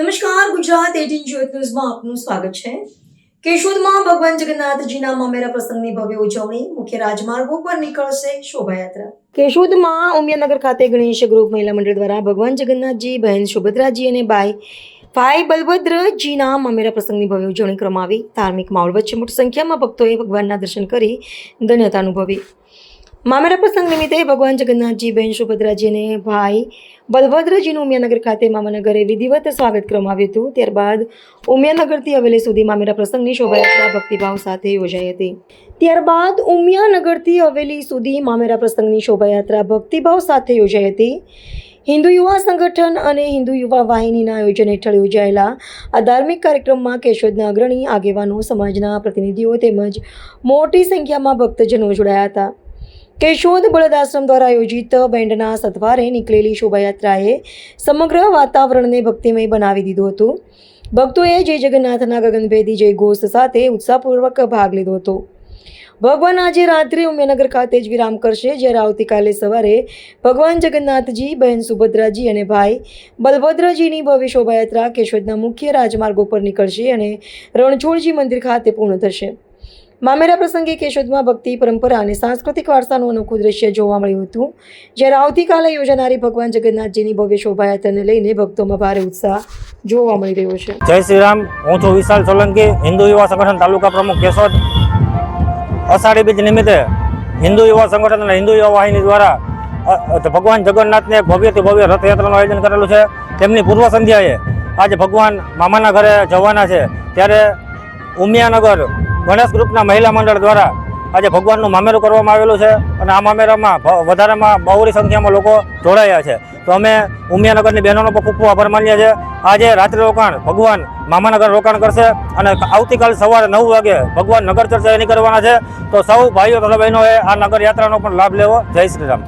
નમસ્કાર, ગુજરાત 18 જ્યોત ન્યૂઝમાં આપનું સ્વાગત છે। કેશોદમાં ભગવાન જગન્નાથજીના મામેરા પ્રસંગની ભવ્ય ઉજવણી, મુખ્ય રાજમાર્ગો પર નીકળશે શોભાયાત્રા। કેશોદમાં ઉમિયાનગર ખાતે ગણેશ ગ્રુપ મહિલા મંડળ દ્વારા ભગવાન જગન્નાથજી, બહેન સુભદ્રાજી અને ભાઈ બલભદ્રજીના મામેરા પ્રસંગની ભવ્ય ઉજવણી કરવામાં આવી। ધાર્મિક માહોલ વચ્ચે મોટી સંખ્યામાં ભક્તોએ ભગવાનના દર્શન કરી ધન્યતા અનુભવી। મામેરા પ્રસંગ નિમિત્તે ભગવાન જગન્નાથજી, બહેન સુભદ્રાજી અને ભાઈ બલભદ્રજીનું ઉમિયાનગર ખાતે મામાનગરે વિધિવત સ્વાગત કરવામાં આવ્યું હતું। ત્યારબાદ ઉમિયાનગરથી હવેલી સુધી મામેરા પ્રસંગની શોભાયાત્રા ભક્તિભાવ સાથે યોજાઈ હતી। હિન્દુ યુવા સંગઠન અને હિન્દુ યુવા વાહિનીના આયોજન હેઠળ યોજાયેલા આ ધાર્મિક કાર્યક્રમમાં કેશોદના અગ્રણી આગેવાનો, સમાજના પ્રતિનિધિઓ તેમજ મોટી સંખ્યામાં ભક્તજનો જોડાયા હતા। કેશોદ બળદ આશ્રમ દ્વારા આયોજિત બેન્ડના સથવારે નીકળેલી શોભાયાત્રાએ સમગ્ર વાતાવરણને ભક્તિમય બનાવી દીધું હતું। ભક્તોએ જય જગન્નાથના ગગનભેદી જય ઘોષ સાથે ઉત્સાહપૂર્વક ભાગ લીધો હતો। ભગવાન આજે રાત્રે ઉમિયાનગર ખાતે જ વિરામ કરશે, જ્યારે આવતીકાલે સવારે ભગવાન જગન્નાથજી, બહેન સુભદ્રાજી અને ભાઈ બલભદ્રજીની ભવ્ય શોભાયાત્રા કેશોદના મુખ્ય રાજમાર્ગો પર નીકળશે અને રણછોડજી મંદિર ખાતે પૂર્ણ થશે। મામેરા પ્રસંગે કેશોદમાં ભક્તિ, પરંપરા અને સાંસ્કૃતિક વારસાનું અનોખું દ્રશ્ય જોવા મળ્યું હતું, જ્યારે આવતીકાલે યોજાનારી ભગવાન જગન્નાથજીની ભવ્ય શોભાયાત્રાને લઈને ભક્તોમાં ભારે ઉત્સાહ જોવા મળી રહ્યો છે। જય શ્રી રામ। હું છું વિશાલ સોલંકી, હિન્દુ યુવા સંગઠન તાલુકા પ્રમુખ કેશોદ। અષાઢી બીજ નિમિત્તે હિન્દુ યુવા સંગઠન અને હિન્દુ યુવા વાહિની દ્વારા ભગવાન જગન્નાથને એક ભવ્યથી ભવ્ય રથયાત્રાનું આયોજન કરેલું છે। તેમની પૂર્વ સંધ્યાએ આજે ભગવાન મામાના ઘરે જવાના છે, ત્યારે ઉમિયાનગર ગણેશ ગ્રુપના મહિલા મંડળ દ્વારા આજે ભગવાનનું મામેરું કરવામાં આવેલું છે અને આ મામેરામાં વધારેમાં બહોળી સંખ્યામાં લોકો જોડાયા છે। તો અમે ઉમિયાનગરની બહેનોનો પણ ખૂબ ખૂબ આભાર માનીએ છીએ। આજે રાત્રે રોકાણ ભગવાન મામાનગર રોકાણ કરશે અને આવતીકાલ સવારે 9 વાગે ભગવાન નગર ચર્ચા એની કરવાના છે। તો સૌ ભાઈઓ તથા બહેનોએ આ નગર યાત્રાનો પણ લાભ લેવો। જય શ્રી રામ।